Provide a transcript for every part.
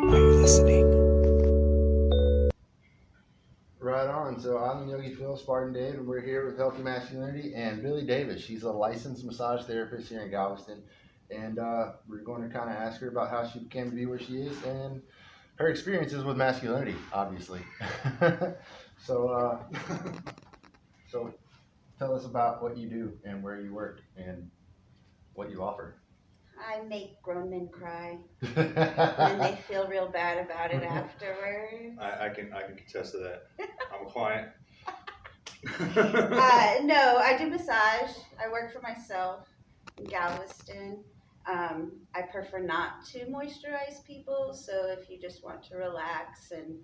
Are you listening? Right on. So I'm Yogi Phil, Spartan Dave, and we're here with Healthy Masculinity and Billy Davis. She's a licensed massage therapist here in Galveston, and we're going to kind of ask her about how she came to be where she is and her experiences with masculinity, obviously. so, so tell us about what you do and where you work and what you offer. I make grown men cry, and they feel real bad about it afterwards. I can contest to that. I'm a client. No, I do massage. I work for myself in Galveston. I prefer not to moisturize people, so if you just want to relax and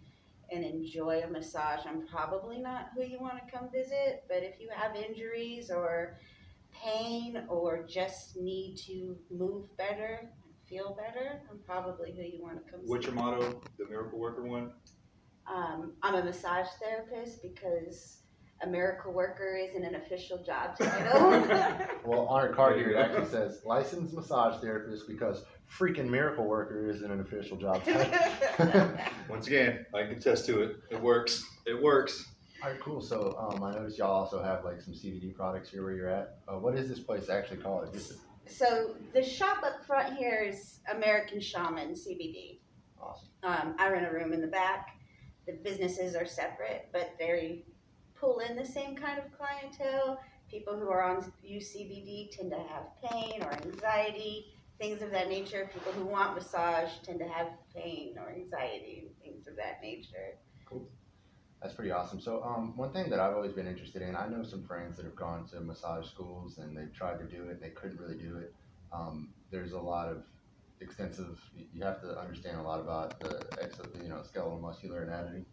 enjoy a massage, I'm probably not who you want to come visit. But if you have injuries or pain or just need to move better, feel better, I'm probably who you want to come What's see. your motto? The miracle worker one? I'm a massage therapist because a miracle worker isn't an official job title. Well, on her card here, it actually says licensed massage therapist because freaking miracle worker isn't an official job title. Once again, I can attest to it. It works. It works. All right, cool. So I noticed y'all also have like some CBD products here where you're at. What is this place actually called? So the shop up front here is American Shaman CBD. Awesome. I rent a room in the back. The businesses are separate, but they pull in the same kind of clientele. People who are on UCBD tend to have pain or anxiety, things of that nature. People who want massage tend to have pain or anxiety, things of that nature. Cool. That's pretty awesome. So one thing that I've always been interested in, I know some friends that have gone to massage schools and they've tried to do it, they couldn't really do it. There's a lot of extensive, you have to understand a lot about the skeletal muscular anatomy,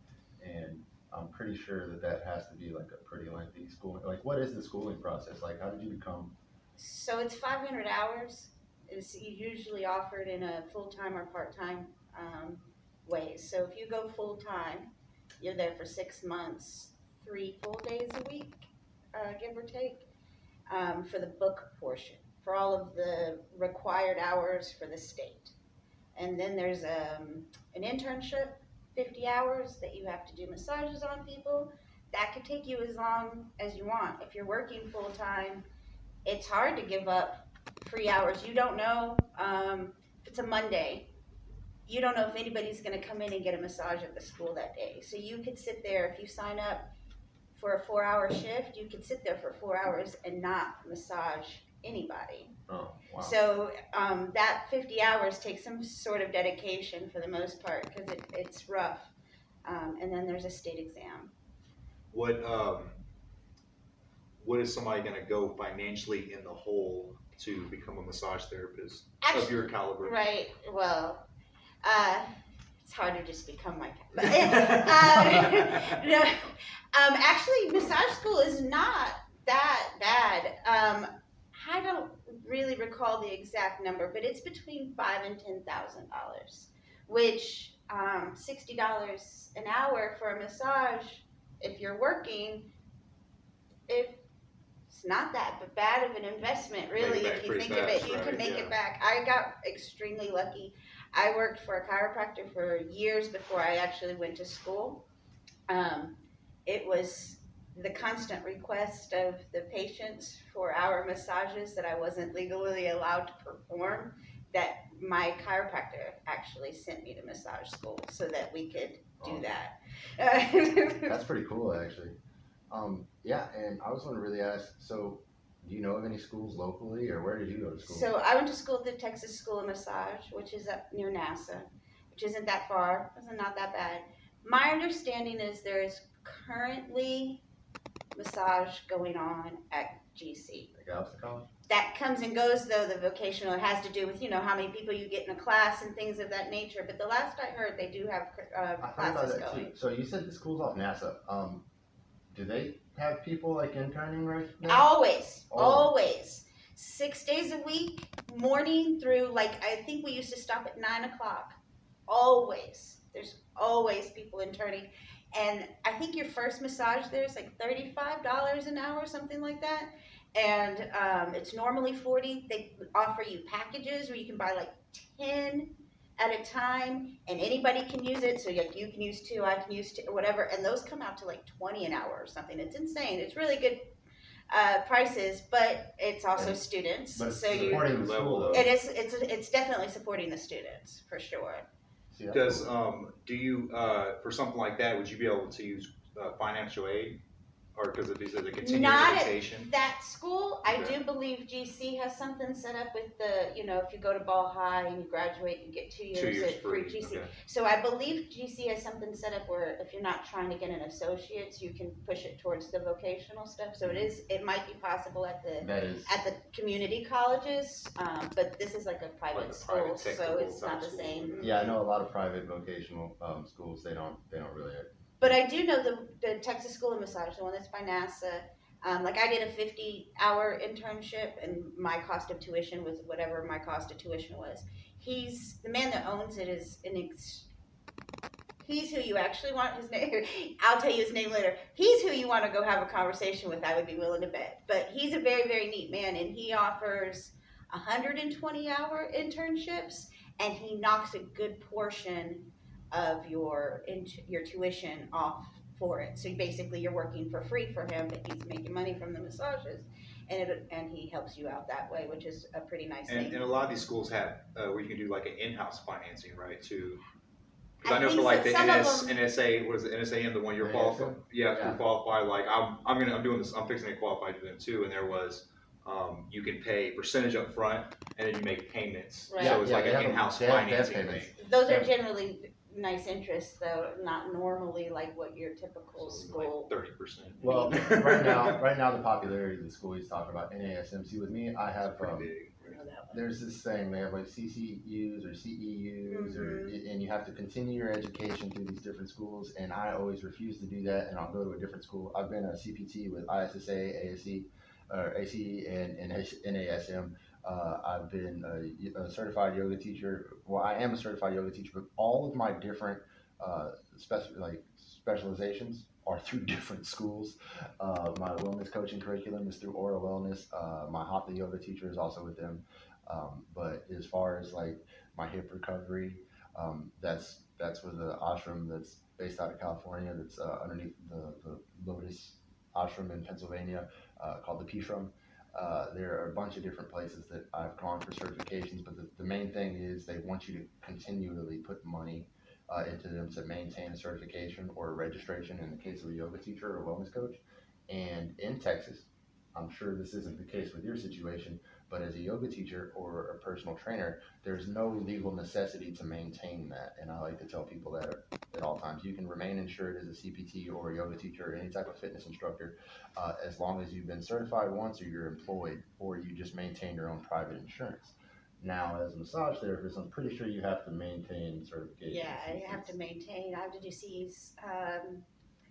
and I'm pretty sure that that has to be like a pretty lengthy schooling. Like, what is the schooling process? Like, how did you become? So it's 500 hours. It's usually offered in a full-time or part-time ways. So if you go full-time, you're there for 6 months, 3 full days a week, give or take, for the book portion, for all of the required hours for the state. And then there's an internship, 50 hours that you have to do massages on people. That could take you as long as you want. If you're working full time, it's hard to give up free hours. You don't know if it's a Monday. You don't know if anybody's going to come in and get a massage at the school that day. So you could sit there, if you sign up for a 4-hour shift, you could sit there for 4 hours and not massage anybody. Oh, wow. So that 50 hours takes some sort of dedication for the most part because it's rough. And then there's a state exam. What is somebody going to go financially in the hole to become a massage therapist of your caliber? Right. Well, it's hard to just become my no, actually, massage school is not that bad. I don't really recall the exact number, but it's between $5,000 and $10,000, which $60 an hour for a massage, if you're working, it's not that bad of an investment, really. If you think of it, you can make it back. I got extremely lucky. I worked for a chiropractor for years before I actually went to school. It was the constant request of the patients for our massages that I wasn't legally allowed to perform that my chiropractor actually sent me to massage school so that we could do that. That's pretty cool, actually. Yeah, and I was going to really ask, so do you know of any schools locally, or where did you go to school? So I went to school at the Texas School of Massage, which is up near NASA, which isn't that far. It's not that bad. My understanding is there is currently massage going on at GC. At Galveston College? That comes and goes, though. The vocational, it has to do with, how many people you get in a class and things of that nature. But the last I heard, they do have classes going. Too. So you said the school's off NASA. Do they have people like interning right now? Always. 6 days a week, morning through, I think we used to stop at 9 o'clock. Always. There's always people interning. And I think your first massage there is like $35 an hour, something like that. And it's normally $40. They offer you packages where you can buy like 10 at a time, and anybody can use it. So like you can use 2, I can use 2, or whatever, and those come out to like 20 an hour or something. It's insane. It's really good prices, but it's also students. But it's so you, supporting the school though. it is. It's definitely supporting the students for sure. See, that's Does cool. do you for something like that? Would you be able to use financial aid, or because if it's a continuing Not at education? that school. I Okay. do believe GC has something set up with the, if you go to Ball High and you graduate, you get 2 years, 2 years at free free. GC. Okay. So I believe GC has something set up where if you're not trying to get an associate's, you can push it towards the vocational stuff. So it might be possible at That is. the community colleges, but this is like a Like private a school, private so technical it's not type the school. same. Yeah, I know a lot of private vocational schools. They don't really. But I do know the Texas School of Massage, the one that's by NASA. Like I did a 50-hour internship, and my cost of tuition was whatever my cost of tuition was. He's the man that owns it is he's who you actually want. His name, I'll tell you his name later. He's who you want to go have a conversation with. I would be willing to bet. But he's a very, very neat man, and he offers 120-hour internships, and he knocks a good portion of your tuition off for it. So basically, you're working for free for him, but he's making money from the massages, and he helps you out that way, which is a pretty nice thing. And a lot of these schools have where you can do like an in-house financing, right? Because I I know for think like so. the Some of them- NSA, what is it, NSAM, the one you're qualified? Yeah, Yeah. to qualify. Like I'm doing this. I'm fixing to qualify to them too. And there was you can pay percentage up front, and then you make payments. Right. So it's Yeah, like they an have- in-house they have financing payments. thing. Those are Yeah. generally nice interests, though, not normally like what your typical So school. like 30%. Well, right now the popularity of the school he's talking about, NASMC. With me, I have Pretty big. I know that one. there's this thing, they have like CCUs or CEUs, and you have to continue your education through these different schools, and I always refuse to do that, and I'll go to a different school. I've been a CPT with ISSA, ASE, or ACE, and NASM. I've been a certified yoga teacher. Well, I am a certified yoga teacher, but all of my different specializations are through different schools. My wellness coaching curriculum is through Aura Wellness. My Hatha yoga teacher is also with them. But as far as like my hip recovery, that's with the ashram that's based out of California. That's underneath the Lotus ashram in Pennsylvania, called the Pishram. There are a bunch of different places that I've gone for certifications, but the main thing is they want you to continually put money into them to maintain a certification or a registration in the case of a yoga teacher or a wellness coach. And in Texas, I'm sure this isn't the case with your situation, but as a yoga teacher or a personal trainer, there's no legal necessity to maintain that. And I like to tell people that at all times. You can remain insured as a CPT or a yoga teacher or any type of fitness instructor as long as you've been certified once or you're employed or you just maintain your own private insurance. Now, as a massage therapist, I'm pretty sure you have to maintain certification. Yeah, I have to maintain. I have to do C's. I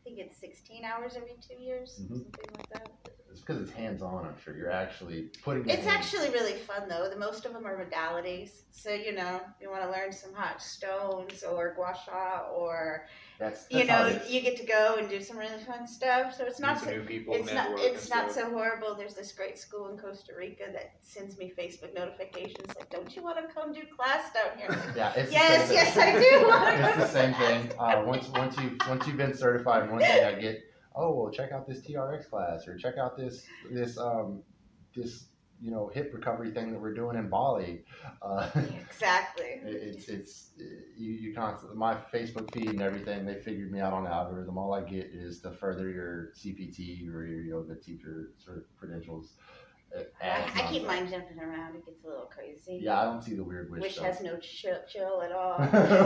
think it's 16 hours every 2 years, something like that. It's because it's hands-on, I'm sure. You're actually putting your It's hands- actually really fun though. Most of them are modalities. So you want to learn some hot stones or gua sha, or that's how it is. you get to go and do some really fun stuff. So it's not Meet some so, new people, it's not network it's and not stuff. so horrible. There's this great school in Costa Rica that sends me Facebook notifications like, "Don't you want to come do class down here?" Yeah, it's Yes, the same yes, thing. I do want to. It's the same thing. Once you've been certified, one thing I get, oh well, check out this TRX class or check out this hip recovery thing that we're doing in Bali. Exactly. You constantly, my Facebook feed and everything, they figured me out on the algorithm. All I get is to further your CPT or your yoga teacher sort of credentials. I keep mine jumping around. It gets a little crazy. Yeah, I don't see the weird wish Wish stuff. has no chill at all.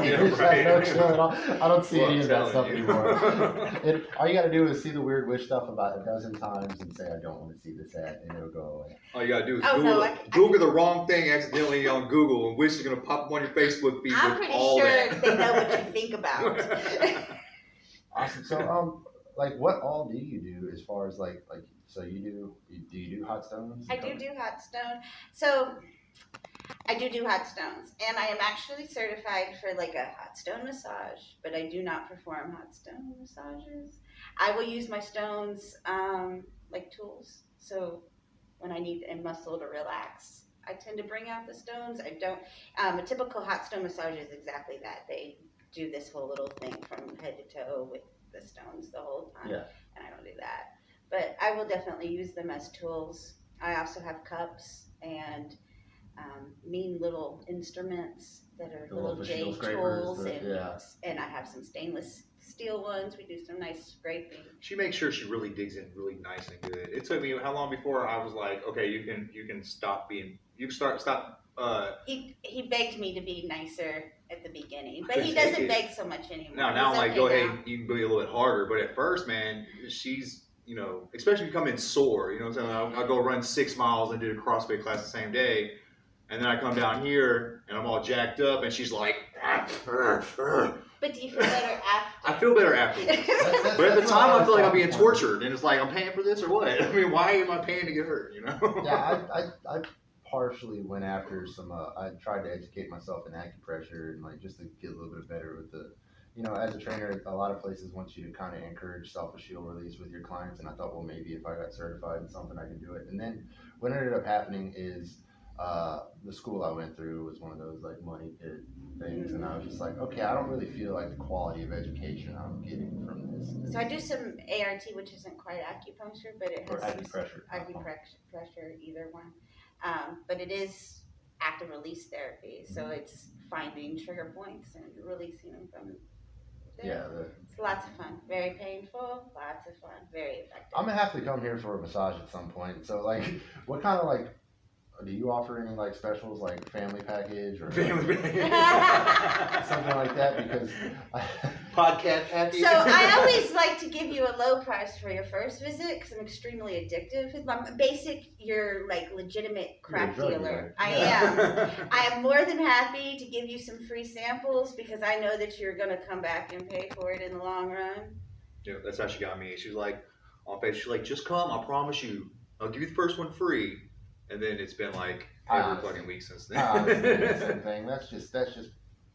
Yeah, Wish right. has no chill at all. I don't see Well, any I'm of that telling stuff you. anymore. All you gotta do is see the weird wish stuff about a dozen times and say, I don't want to see this ad, and it'll go away. All you gotta do is Oh, Google, no, I- Google the wrong thing accidentally on Google, and wish is gonna pop up on your Facebook feed I'm with pretty all sure that. they know what you think about. Awesome. So, like, what all do you do as far as so do you do hot stones? I do hot stone. So I do hot stones, and I am actually certified for like a hot stone massage, but I do not perform hot stone massages. I will use my stones like tools. So when I need a muscle to relax, I tend to bring out the stones. I don't. A typical hot stone massage is exactly that. They do this whole little thing from head to toe with the stones the whole time. Yeah. And I don't do that. But I will definitely use them as tools. I also have cups and mean little instruments that are The little little shield jade scrapers, tools, yeah. and I have some stainless steel ones. We do some nice scraping. She makes sure she really digs in really nice and good. It took me how long before I was like, okay, you can stop being, you can stop. He begged me to be nicer at the beginning, I but couldn't he take doesn't it. beg so much anymore. Now I'm He's like, okay go now. ahead, you can be a little bit harder. But at first, man, she's, you know, especially if you come in sore, you know what I'm saying? I'll go run 6 miles and do the CrossFit class the same day. And then I come down here and I'm all jacked up and she's like, But do you feel better after? I feel better afterwards. But at the time, I feel like I'm being tortured, and it's like, I'm paying for this or what? I mean, why am I paying to get hurt? You know? Yeah, I partially went after some. I tried to educate myself in acupressure and like just to get a little bit better with the. You know, as a trainer, a lot of places want you to kind of encourage self-shield release with your clients, and I thought, well, maybe if I got certified in something, I can do it. And then what ended up happening is the school I went through was one of those like money pit things, and I was just like, okay, I don't really feel like the quality of education I'm getting from this. So I do some ART, which isn't quite acupuncture, but it Or has some acupressure. acupressure, either one. But it is active release therapy, so it's finding trigger points and releasing them from there. Yeah, It's lots of fun, very painful, lots of fun, very effective. I'm gonna have to come here for a massage at some point. So like, what kind of like, do you offer any like specials like family package or Family something like that? Because podcast happy. So I always like to give you a low price for your first visit because I'm extremely addictive. I'm basic, you're like legitimate crack You're a drug dealer. dealer. I am. I am more than happy to give you some free samples because I know that you're going to come back and pay for it in the long run. Yeah, that's how she got me. She was like, on Facebook, she's like, just come, I promise you. I'll give you the first one free. And then it's been like every fucking week since then. the same thing. That's just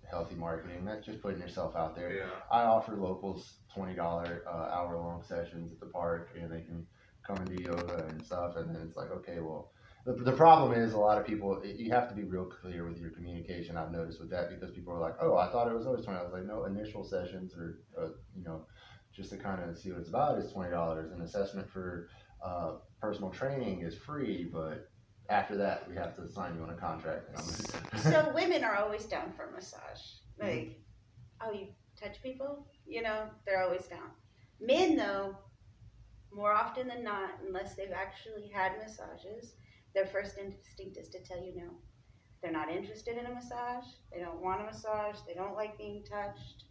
healthy marketing. That's just putting yourself out there. Yeah. I offer locals $20 hour-long sessions at the park, and they can come and do yoga and stuff. And then it's like, okay, well, the problem is a lot of people. You have to be real clear with your communication. I've noticed with that because people are like, oh, I thought it was always $20. I was like, no, initial sessions or you know, just to kind of see what it's about is $20. An assessment for personal training is free, but after that, we have to sign you on a contract. So women are always down for a massage. Like, oh, you touch people? You know, they're always down. Men, though, more often than not, unless they've actually had massages, their first instinct is to tell you no. They're not interested in a massage. They don't want a massage. They don't like being touched.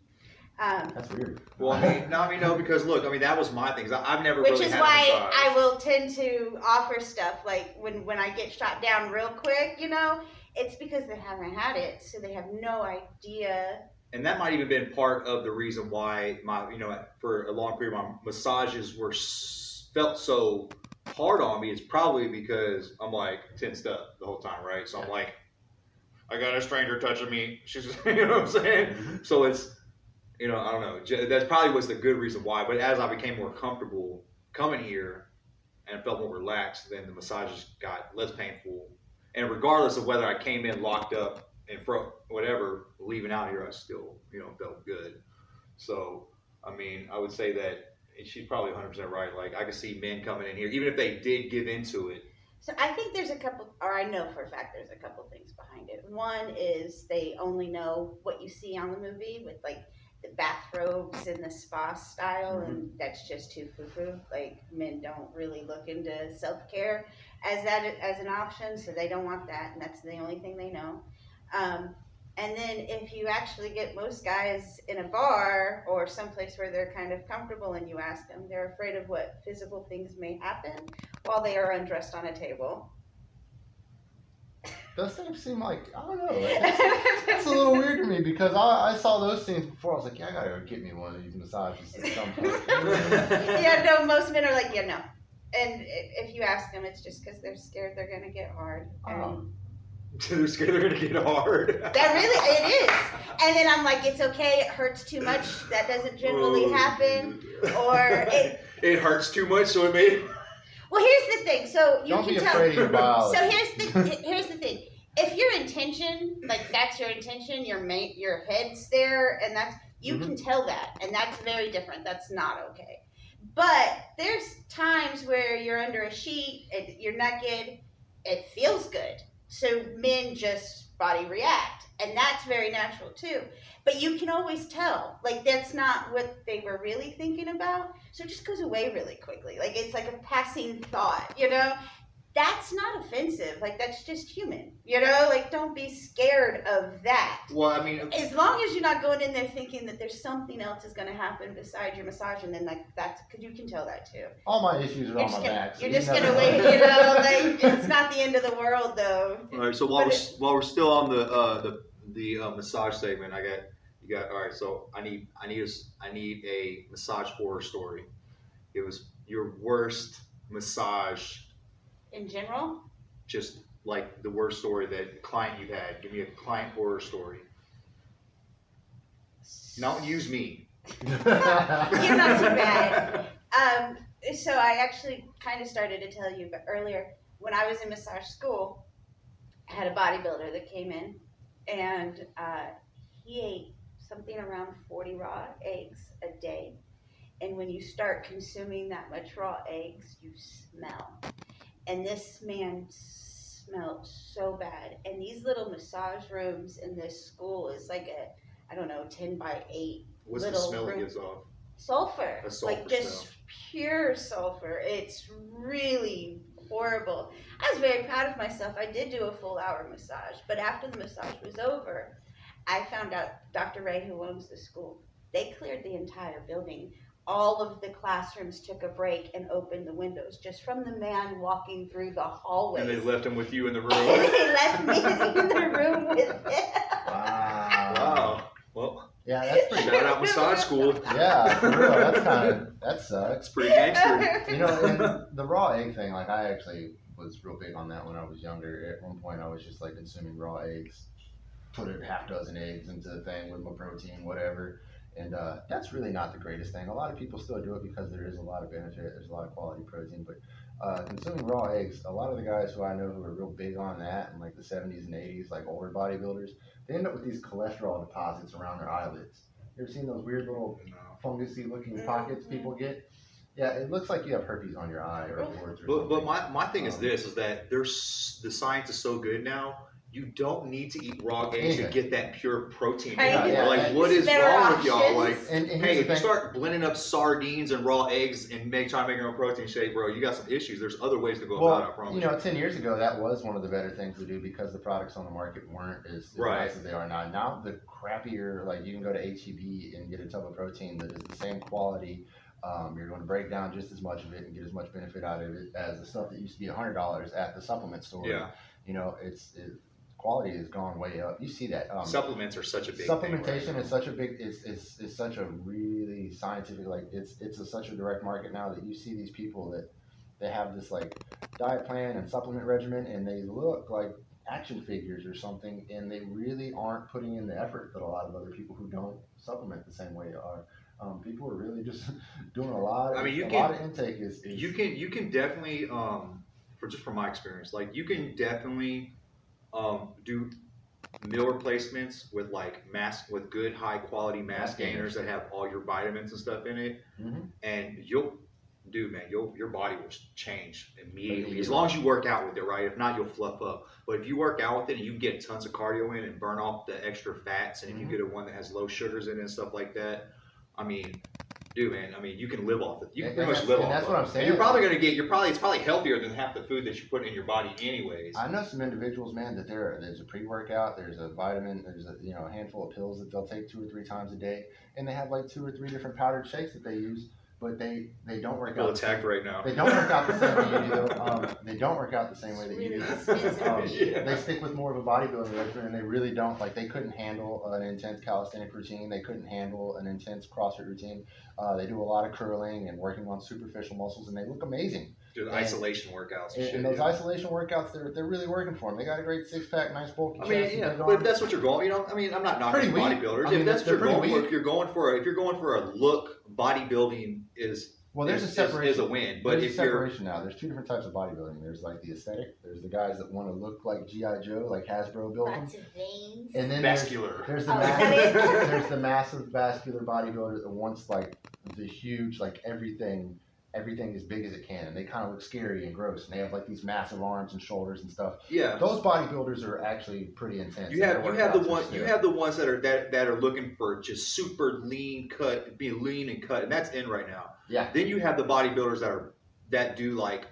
That's weird. Well, I mean, no, because look, I mean, that was my thing. I've never Which really is had why a massage. I will tend to offer stuff like when I get shot down real quick, you know, it's because they haven't had it, so they have no idea. And that might even been part of the reason why for a long period, my massages felt so hard on me. It's probably because I'm like tensed up the whole time, right? So I'm like, I got a stranger touching me. She's, you know what I'm saying? So it's, you know, I don't know. That probably was the good reason why. But as I became more comfortable coming here and felt more relaxed, then the massages got less painful. And regardless of whether I came in locked up and whatever, leaving out here, I still, you know, felt good. So, I mean, I would say that she's probably 100% right. Like, I could see men coming in here, even if they did give into it. So I think there's a couple, or I know for a fact there's a couple things behind it. One is they only know what you see on the movie with like the bathrobes and the spa style, and that's just too foo-foo. Like, men don't really look into self-care as an option, so they don't want that, and that's the only thing they know. And then if you actually get most guys in a bar or someplace where they're kind of comfortable and you ask them, they're afraid of what physical things may happen while they are undressed on a table. Those things seem like, I don't know, like, that's a little weird to me because I saw those things before. I was like, yeah, I gotta go get me one of these massages at some point. Yeah, no, most men are like, yeah, no. And if you ask them, it's just because they're scared they're going to get hard. They're scared they're going to get hard. That really, it is. And then I'm like, it's okay, it hurts too much. That doesn't generally happen. Or it hurts too much, so it made... Well, here's the thing. So you Don't can be tell. afraid of your biology. So here's the thing. If your intention, like that's your intention, your head's there, and that's you can tell that, and that's very different. That's not okay. But there's times where you're under a sheet, you're naked, it feels good. So men just body react, and that's very natural too. But you can always tell, like that's not what they were really thinking about. So it just goes away really quickly. Like it's like a passing thought, you know? That's not offensive. Like that's just human, you know? Like don't be scared of that. Well, I mean, As long as you're not going in there thinking that there's something else is going to happen besides your massage, and then like that's because you can tell that too. All my issues are You're on just my gonna, back. So you're you just never gonna know. wait, you know. Like it's not the end of the world, though. all right. So while we're still on the massage segment, you got. All right. So I need a massage horror story. It was your worst massage, In general, just like the worst story that client you had. Give me a client horror story. Don't use me. you're not too bad. So I actually kind of started to tell you, but earlier when I was in massage school, I had a bodybuilder that came in, and he ate something around 40 raw eggs a day. And when you start consuming that much raw eggs, you smell. And this man smelled so bad. And these little massage rooms in this school is like a, I don't know, 10 by 8 What's the little smell it room. gives off? Sulfur. A sulfur like just smell. pure sulfur. It's really horrible. I was very proud of myself. I did do a full hour massage, but after the massage was over, I found out Dr. Ray, who owns the school, they cleared the entire building. All of the classrooms took a break and opened the windows just from the man walking through the hallways. And they left him with you in the room. They left me in the room with him. Wow. Wow. Well, Yeah, that's pretty. shout out massage school. Yeah, for real. That sucks. That's pretty gangster. You know, and the raw egg thing, like I actually was real big on that when I was younger. At one point, I was just like consuming raw eggs, put a half dozen eggs into the thing with my protein, whatever. And that's really not the greatest thing. A lot of people still do it because there is a lot of benefit. There's a lot of quality protein. But consuming raw eggs, a lot of the guys who I know who are real big on that in like the 70s and 80s, like older bodybuilders, they end up with these cholesterol deposits around their eyelids. You ever seen those weird little fungusy looking pockets people get? Yeah, it looks like you have herpes on your eye or warts or something. But my thing is this, is that the science is so good now, you don't need to eat raw eggs to get that pure protein. Right. Yeah, like, what is Better wrong with y'all? Like, options. And hey, here's if the you thing. start blending up sardines and raw eggs and try to make your own protein shake, bro, you got some issues. There's other ways to go about it, I promise. You know, 10 years ago, that was one of the better things to do because the products on the market weren't as nice as they are now. Now, the crappier, like you can go to HEB and get a tub of protein that is the same quality. You're going to break down just as much of it and get as much benefit out of it as the stuff that used to be $100 at the supplement store. Yeah. You know, quality has gone way up. You see that. Supplements are such a big Supplementation thing right is such a big, it's such a really scientific, like it's such a direct market now that you see these people that they have this like diet plan and supplement regimen and they look like action figures or something and they really aren't putting in the effort that a lot of other people who don't supplement the same way are. People are really just doing a lot of, lot of intake is You can definitely, from my experience, like you can definitely do meal replacements with with good high quality mass gainers that have all your vitamins and stuff in it, and your body will change immediately as long as you work out with it, right? If not, you'll fluff up. But if you work out with it and you can get tons of cardio in and burn off the extra fats, and if you get a one that has low sugars in it and stuff like that, I mean, dude, man, you can live off it. You can pretty much live off it. That's what I'm saying. And you're probably gonna get. It's probably healthier than half the food that you put in your body, anyways. I know some individuals, man, that there's a pre-workout, there's a vitamin, there's a handful of pills that they'll take 2 or 3 times a day, and they have like 2 or 3 different powdered shakes that they use, but they don't work out. I feel attacked right now. They don't work out the same way you do. They don't work out the same way that you do. They stick with more of a bodybuilding regimen, and they really don't. Like they couldn't handle an intense calisthenic routine. They couldn't handle an intense CrossFit routine. They do a lot of curling and working on superficial muscles, and they look amazing. Do isolation workouts and shit. And those isolation workouts, they're really working for them. They got a great 6-pack, nice bulky chest. But if that's what you're going, I'm not knocking bodybuilders. If that's what you're going for, if you're going for a look, bodybuilding is Well, there's a is separation. a win. But There's if a you're separation now. There's two different types of bodybuilding. There's like the aesthetic. There's the guys that want to look like GI Joe, like Hasbro built them. Lots of veins. And then vascular. there's the Oh, is that it? there's the massive vascular bodybuilder that wants like the huge, like everything as big as it can, and they kind of look scary and gross, and they have like these massive arms and shoulders and stuff. Yeah. Those bodybuilders are actually pretty intense. You have the ones that are looking for just super lean cut, be lean and cut, and that's in right now. Yeah. Then you have the bodybuilders that do like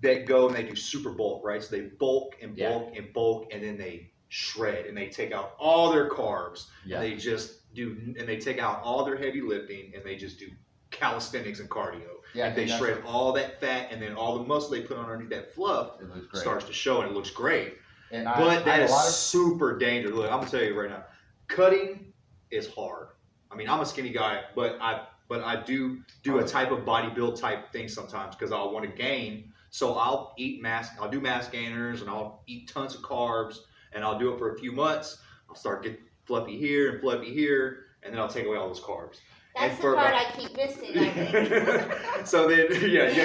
that go and they do super bulk, right? So they bulk and bulk and bulk, and then they shred and they take out all their carbs. Yeah. And they just do, and they take out all their heavy lifting, and they just do calisthenics and cardio. Yeah, and they shred all that fat, and then all the muscle they put on underneath that fluff starts to show, and it looks great. But that is super dangerous. Look, I'm gonna tell you right now, cutting is hard. I mean, I'm a skinny guy, but I do a type of body build type thing sometimes because I'll want to gain. So I'll do mass gainers, and I'll eat tons of carbs, and I'll do it for a few months. I'll start getting fluffy here and fluffy here, and then I'll take away all those carbs. That's the part I keep missing, I think. So then,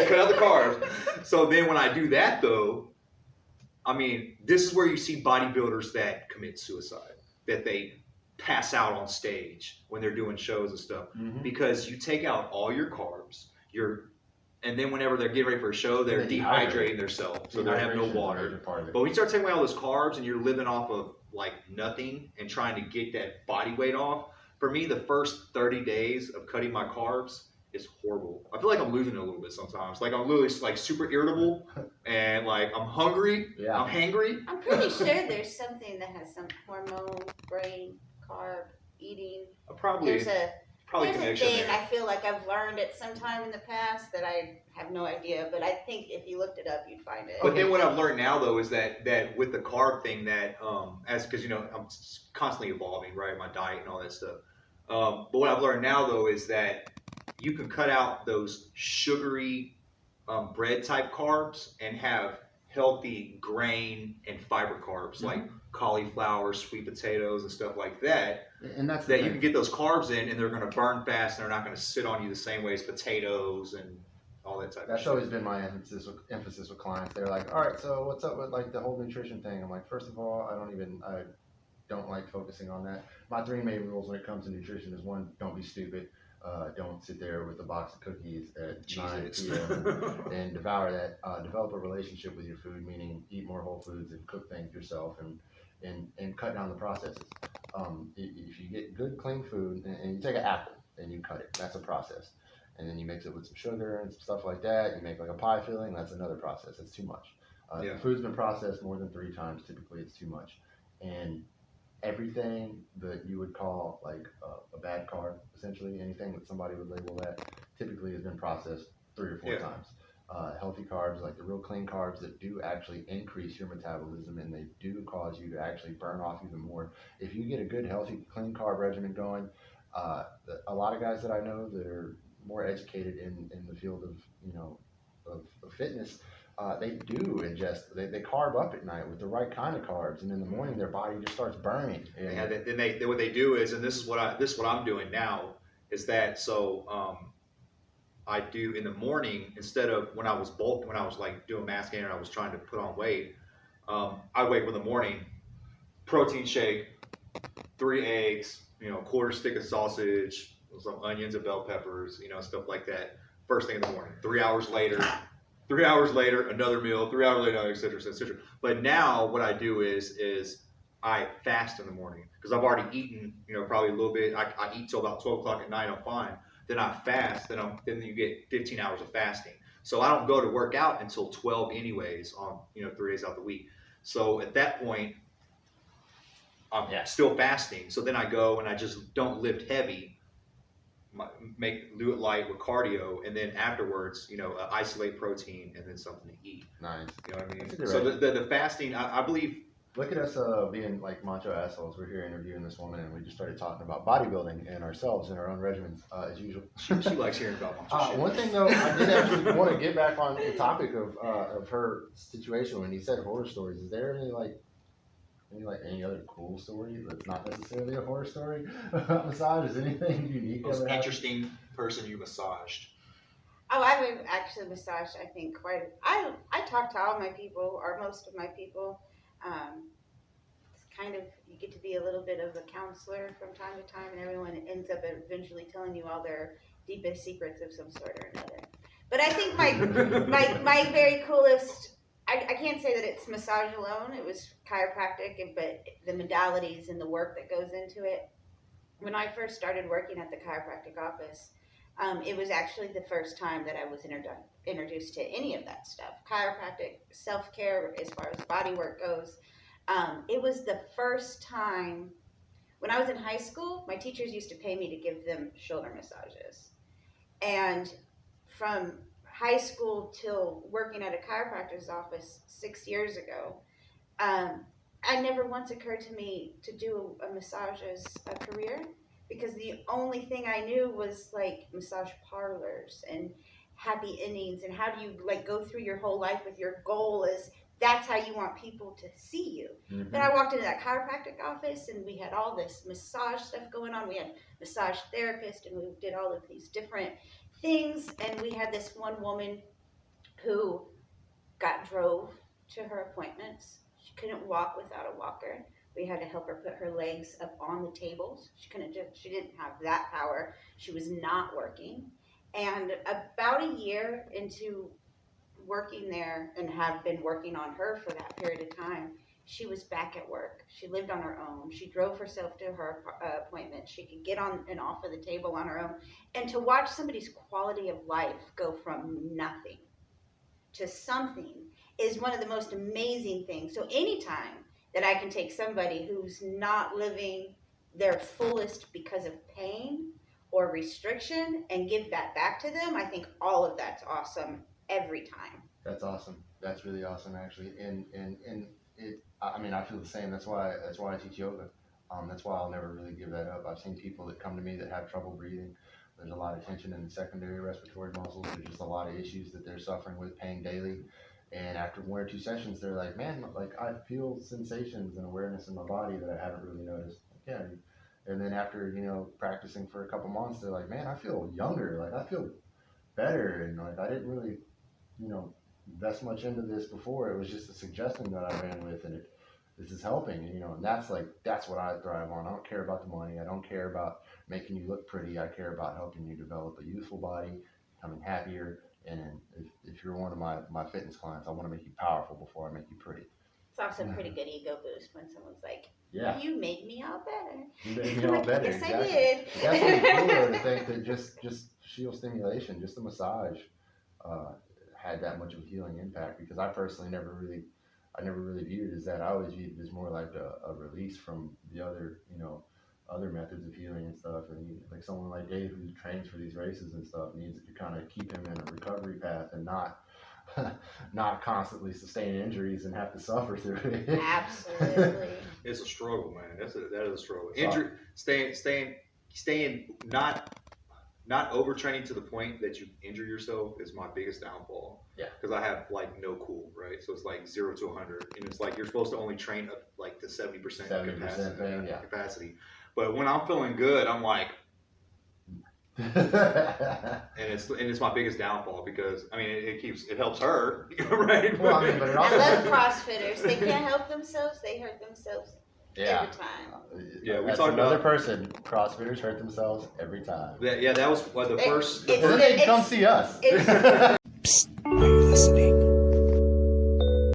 cut out the carbs. So then when I do that, though, I mean, this is where you see bodybuilders that commit suicide, that they pass out on stage when they're doing shows and stuff, because you take out all your carbs, and then whenever they're getting ready for a show, they're dehydrating themselves, so they have no water. But when you start taking away all those carbs and you're living off of like nothing and trying to get that body weight off, for me, the first 30 days of cutting my carbs is horrible. I feel like I'm losing it a little bit sometimes. Like I'm literally like super irritable, and like I'm hungry. Yeah. I'm hangry. I'm pretty sure there's something that has some hormone, brain, carb, eating. There's a thing I feel like I've learned at some time in the past that I have no idea, but I think if you looked it up, you'd find it. But then what I've learned now, though, is that with the carb thing, that because I'm constantly evolving, right, my diet and all that stuff. But what I've learned now, though, is that you can cut out those sugary bread type carbs and have healthy grain and fiber carbs like cauliflower, sweet potatoes, and stuff like that. And that's that you can get those carbs in, and they're going to burn fast, and they're not going to sit on you the same way as potatoes and all that type of stuff. That's always been my emphasis with clients. They're like, all right, so what's up with like the whole nutrition thing? I'm like, first of all, I don't like focusing on that. My 3 main rules when it comes to nutrition is 1, don't be stupid. Don't sit there with a box of cookies at 9 p.m. and devour that. Develop a relationship with your food, meaning eat more whole foods and cook things yourself, and cut down the processes. If you get good, clean food, and you take an apple and you cut it, that's a process. And then you mix it with some sugar and some stuff like that. You make like a pie filling, that's another process. It's too much. If the food's been processed more than 3 times, typically it's too much. And everything that you would call like a bad carb, essentially anything that somebody would label that, typically has been processed 3 or 4 times. Healthy carbs, like the real clean carbs that do actually increase your metabolism, and they do cause you to actually burn off even more. If you get a good, healthy, clean carb regimen going, a lot of guys that I know that are more educated in the field of fitness, they do ingest, they carb up at night with the right kind of carbs, and in the morning their body just starts burning. Yeah, then what they do is, and this is what I'm doing now, is that I do in the morning, instead of when I was like doing mass gainer, I was trying to put on weight. I wake up in the morning, protein shake, 3 eggs, quarter stick of sausage, some onions and bell peppers, stuff like that. First thing in the morning. 3 hours later, another meal. 3 hours later, et cetera, et cetera. But now what I do is I fast in the morning because I've already eaten, probably a little bit. I eat till about 12 o'clock at night. I'm fine. Then I fast. Then you get 15 hours of fasting. So I don't go to work out until 12 anyways on 3 days out of the week. So at that point, I'm still fasting. So then I go and I just don't lift heavy. Do it light with cardio, and then afterwards, isolate protein and then something to eat. Nice. You know what I mean? So the fasting, I believe. Look at us being like macho assholes. We're here interviewing this woman, and we just started talking about bodybuilding and ourselves and our own regimens as usual. She likes hearing about macho shit. One thing though, I did actually want to get back on the topic of her situation when you said horror stories. Is there any other cool story that's not necessarily a horror story about massage? Is anything unique? Most interesting person you massaged? Oh, I've actually massaged, I think, I talk to all my people, or most of my people. It's kind of, you get to be a little bit of a counselor from time to time, and everyone ends up eventually telling you all their deepest secrets of some sort or another. But I think my very coolest, I can't say that it's massage alone, it was chiropractic, but the modalities and the work that goes into it. When I first started working at the chiropractic office, it was actually the first time that I was introduced to any of that stuff. Chiropractic, self-care, as far as body work goes. It was the first time, when I was in high school, my teachers used to pay me to give them shoulder massages. And from high school till working at a chiropractor's office 6 years ago, I never once occurred to me to do a massage as a career, because the only thing I knew was like massage parlors and happy endings, and how do you like go through your whole life with your goal is that's how you want people to see you. Mm-hmm. But I walked into that chiropractic office and we had all this massage stuff going on. We had massage therapist and we did all of these different things, and we had this one woman who drove to her appointments. She couldn't walk without a walker. We had to help her put her legs up on the tables. She didn't have that power. She was not working. And about a year into working there, and have been working on her for that period of time, she was back at work. She lived on her own. She drove herself to her appointment. She could get on and off of the table on her own. And to watch somebody's quality of life go from nothing to something is one of the most amazing things. So anytime that I can take somebody who's not living their fullest because of pain or restriction and give that back to them, I think all of that's awesome every time. That's awesome. That's really awesome, actually. And it, I mean, I feel the same. That's why I teach yoga. That's why I'll never really give that up. I've seen people that come to me that have trouble breathing. There's a lot of tension in the secondary respiratory muscles. There's just a lot of issues that they're suffering with, pain daily. And after 1 or 2 sessions, they're like, man, like I feel sensations and awareness in my body that I haven't really noticed. Like, yeah. And then after, practicing for a couple months, they're like, man, I feel younger. Like I feel better. And like, I didn't really, invest much into this before. It was just a suggestion that I ran with, and this is helping. And that's what I thrive on. I don't care about the money. I don't care about making you look pretty. I care about helping you develop a youthful body, becoming happier. And if you're one of my fitness clients, I want to make you powerful before I make you pretty. It's also a pretty good ego boost when someone's like, yeah, you made me all better. You made me all better. Yes, exactly. I did. That's really cooler to think that just shield stimulation, just a massage, had that much of a healing impact, because I personally never really viewed it as that. I always viewed it as more like a release from the other, other methods of healing and stuff. And like someone like Dave who trains for these races and stuff needs it to kind of keep him in a recovery path and not constantly sustain injuries and have to suffer through it. Absolutely. It's a struggle, man. That is a struggle. Injury, staying not overtraining to the point that you injure yourself is my biggest downfall. Yeah. Because I have like no cool, right? So it's like 0 to 100, and it's like you're supposed to only train up like to 70% capacity. But when I'm feeling good, I'm like, and it's my biggest downfall, because I mean it helps her, right? Well, I mean, but it I also love CrossFitters. They can't help themselves. They hurt themselves every time. Yeah, we that's talked another about person. CrossFitters hurt themselves every time. that was like the first. Or they come see us. It's Are you listening?